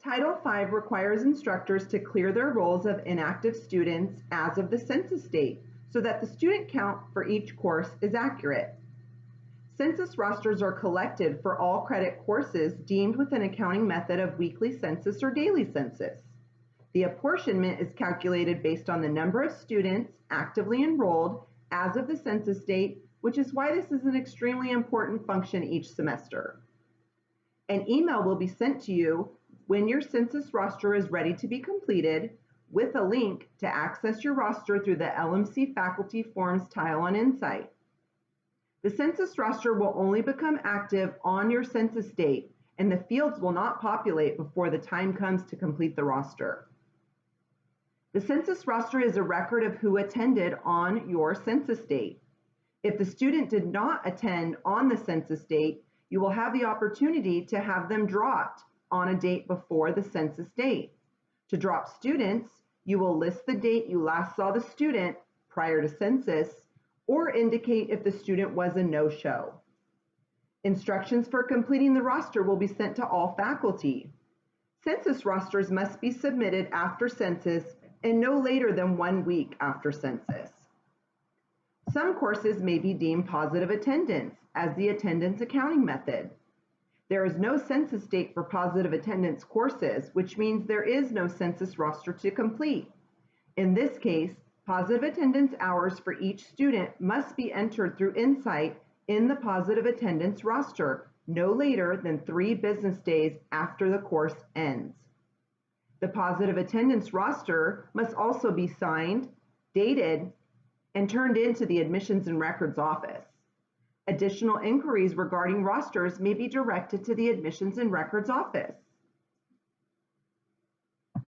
Title V requires instructors to clear their roles of inactive students as of the census date so that the student count for each course is accurate. Census rosters are collected for all credit courses deemed with an accounting method of weekly census or daily census. The apportionment is calculated based on the number of students actively enrolled as of the census date, which is why this is an extremely important function each semester. An email will be sent to you when your census roster is ready to be completed with a link to access your roster through the LMC Faculty Forms tile on Insight. The census roster will only become active on your census date, and the fields will not populate before the time comes to complete the roster. The census roster is a record of who attended on your census date. If the student did not attend on the census date, you will have the opportunity to have them dropped on a date before the census date. To drop students, you will list the date you last saw the student prior to census or indicate if the student was a no-show. Instructions for completing the roster will be sent to all faculty. Census rosters must be submitted after census and no later than 1 week after census. Some courses may be deemed positive attendance as the attendance accounting method. There is no census date for positive attendance courses, which means there is no census roster to complete. In this case, positive attendance hours for each student must be entered through Insight in the positive attendance roster no later than 3 business days after the course ends. The positive attendance roster must also be signed, dated, and turned into the Admissions and Records Office. Additional inquiries regarding rosters may be directed to the Admissions and Records Office.